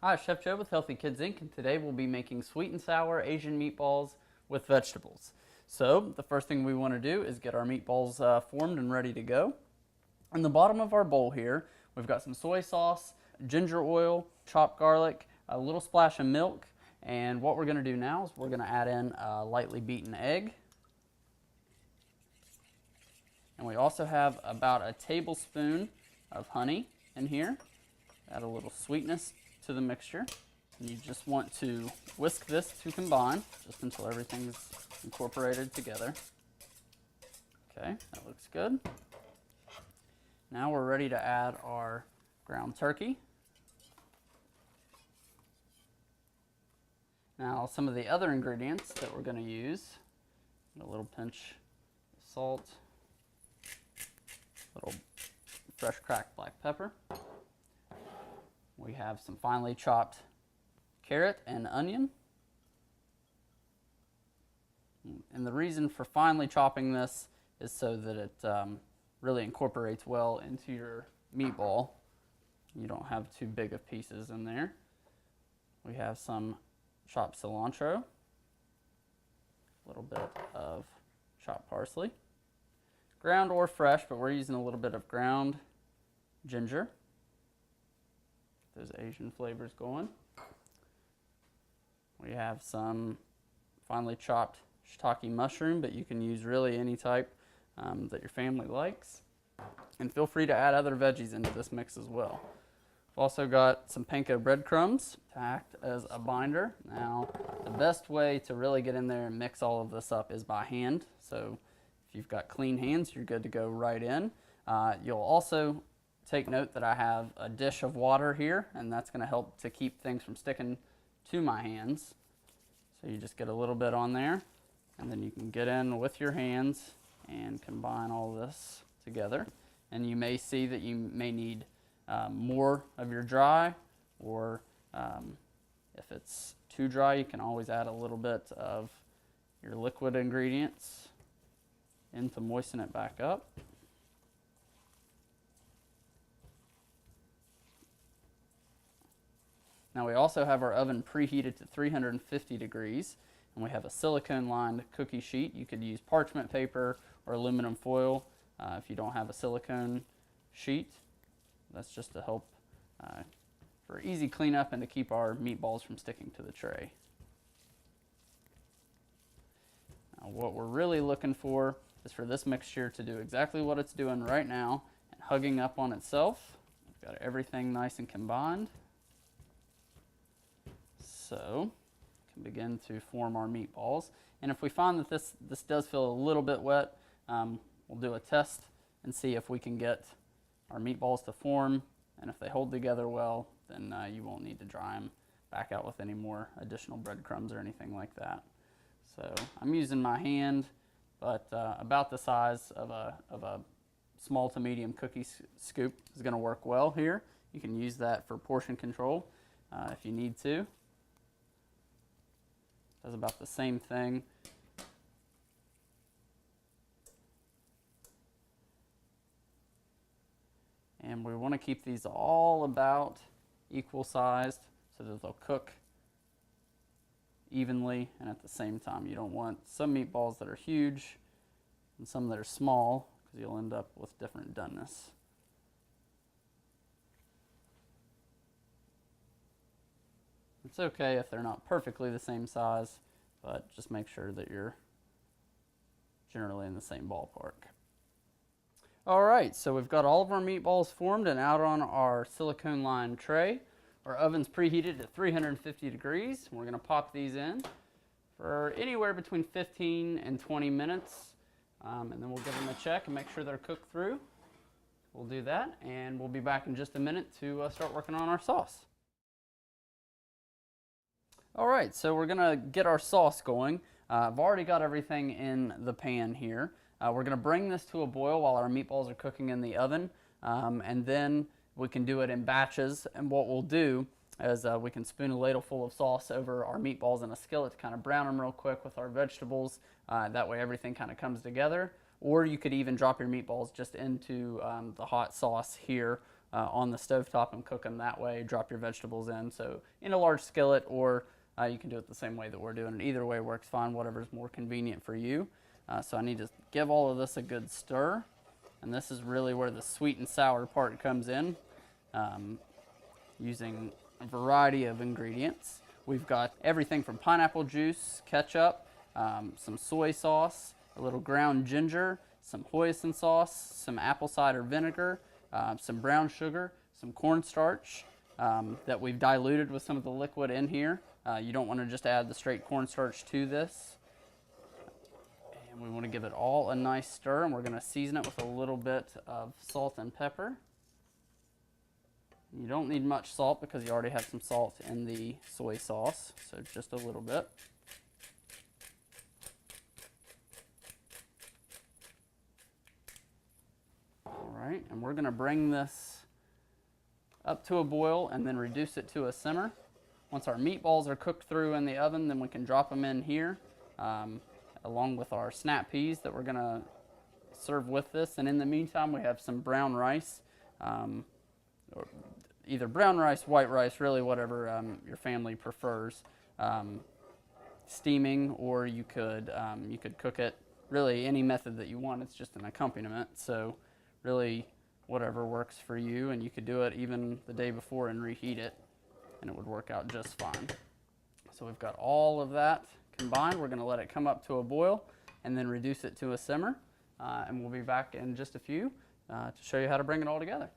Hi, Chef Joe with Healthy Kids Inc. and today we'll be making sweet and sour Asian meatballs with vegetables. So the first thing we want to do is get our meatballs formed and ready to go. In the bottom of our bowl here, we've got some soy sauce, ginger oil, chopped garlic, a little splash of milk, and what we're going to do now is we're going to add in a lightly beaten egg. And we also have about a tablespoon of honey in here. Add a little sweetness to the mixture. And you just want to whisk this to combine just until everything's incorporated together. Okay, that looks good. Now we're ready to add our ground turkey. Now some of the other ingredients that we're going to use, a little pinch of salt, a little fresh cracked black pepper. We have some finely chopped carrot and onion. And the reason for finely chopping this is so that it really incorporates well into your meatball. You don't have too big of pieces in there. We have some chopped cilantro, a little bit of chopped parsley, ground or fresh, but we're using a little bit of ground ginger. Those Asian flavors going. We have some finely chopped shiitake mushroom, but you can use really any type that your family likes. And feel free to add other veggies into this mix as well. We've also got some panko breadcrumbs to act as a binder. Now, the best way to really get in there and mix all of this up is by hand. So if you've got clean hands, you're good to go right in. You'll also take note that I have a dish of water here, and that's going to help to keep things from sticking to my hands. So you just get a little bit on there, and then you can get in with your hands and combine all this together. And you may see that you may need more of your dry, or if it's too dry, you can always add a little bit of your liquid ingredients in to moisten it back up. Now we also have our oven preheated to 350 degrees, and we have a silicone-lined cookie sheet. You could use parchment paper or aluminum foil if you don't have a silicone sheet. That's just to help for easy cleanup and to keep our meatballs from sticking to the tray. Now what we're really looking for is for this mixture to do exactly what it's doing right now and hugging up on itself. We've got everything nice and combined. So we can begin to form our meatballs. And if we find that this does feel a little bit wet, we'll do a test and see if we can get our meatballs to form. And if they hold together well, then you won't need to dry them back out with any more additional breadcrumbs or anything like that. So I'm using my hand, but about the size of a small to medium cookie scoop is going to work well here. You can use that for portion control if you need to. Does about the same thing. And we want to keep these all about equal sized so that they'll cook evenly and at the same time. You don't want some meatballs that are huge and some that are small, because you'll end up with different doneness. It's okay if they're not perfectly the same size, but just make sure that you're generally in the same ballpark. All right, so we've got all of our meatballs formed and out on our silicone-lined tray. Our oven's preheated at 350 degrees. We're going to pop these in for anywhere between 15 and 20 minutes, and then we'll give them a check and make sure they're cooked through. We'll do that, and we'll be back in just a minute to start working on our sauce. All right, so we're gonna get our sauce going. I've already got everything in the pan here. We're gonna bring this to a boil while our meatballs are cooking in the oven, and then we can do it in batches. And what we'll do is we can spoon a ladle full of sauce over our meatballs in a skillet to kind of brown them real quick with our vegetables. That way everything kind of comes together. Or you could even drop your meatballs just into the hot sauce here on the stovetop and cook them that way. Drop your vegetables in, so in a large skillet, or you can do it the same way that we're doing it. Either way works fine, whatever's more convenient for you. So I need to give all of this a good stir, and this is really where the sweet and sour part comes in, using a variety of ingredients. We've got everything from pineapple juice, ketchup, some soy sauce, a little ground ginger, some hoisin sauce, some apple cider vinegar, some brown sugar, some cornstarch that we've diluted with some of the liquid in here. You don't want to just add the straight cornstarch to this. And we want to give it all a nice stir, and we're going to season it with a little bit of salt and pepper. You don't need much salt because you already have some salt in the soy sauce, so just a little bit. All right, and we're going to bring this up to a boil and then reduce it to a simmer. Once our meatballs are cooked through in the oven, then we can drop them in here, along with our snap peas that we're going to serve with this. And in the meantime, we have some brown rice, or either brown rice, white rice, really whatever your family prefers, steaming, or you could cook it really any method that you want. It's just an accompaniment, so really whatever works for you, and you could do it even the day before and reheat it, and it would work out just fine. So we've got all of that combined. We're going to let it come up to a boil and then reduce it to a simmer, and we'll be back in just a few to show you how to bring it all together.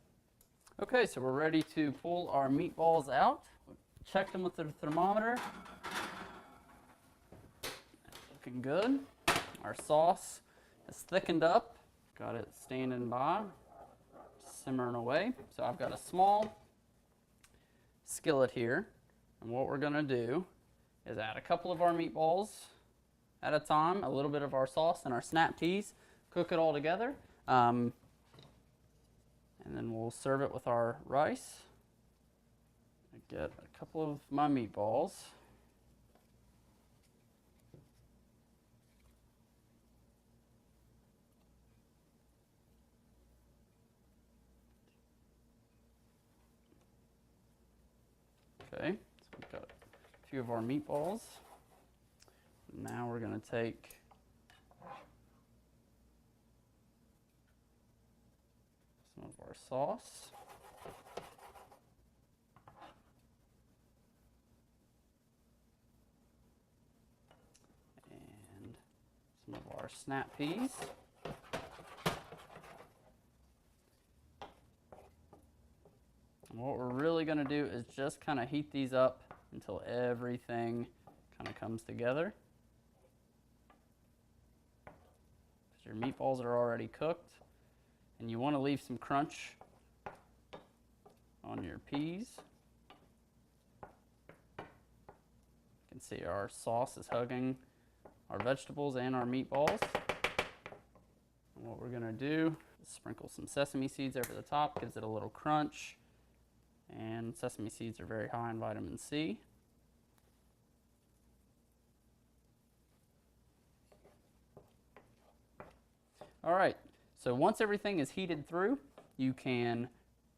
Okay, so we're ready to pull our meatballs out. Check them with the thermometer. Looking good. Our sauce is thickened up. Got it standing by, simmering away. So I've got a small skillet here, and what we're gonna do is add a couple of our meatballs at a time, a little bit of our sauce and our snap peas, cook it all together. And then we'll serve it with our rice. I get a couple of my meatballs. Okay, so we've got a few of our meatballs. Now we're going to take some of our sauce. And some of our snap peas. And what we're really going to do is just kind of heat these up until everything kind of comes together. Because your meatballs are already cooked. And you want to leave some crunch on your peas. You can see our sauce is hugging our vegetables and our meatballs. And what we're going to do is sprinkle some sesame seeds over the top, gives it a little crunch. And sesame seeds are very high in vitamin C. All right. So once everything is heated through, you can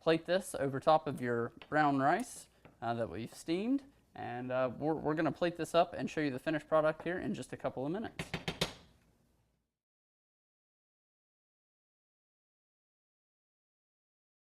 plate this over top of your brown rice that we've steamed. And we're going to plate this up and show you the finished product here in just a couple of minutes.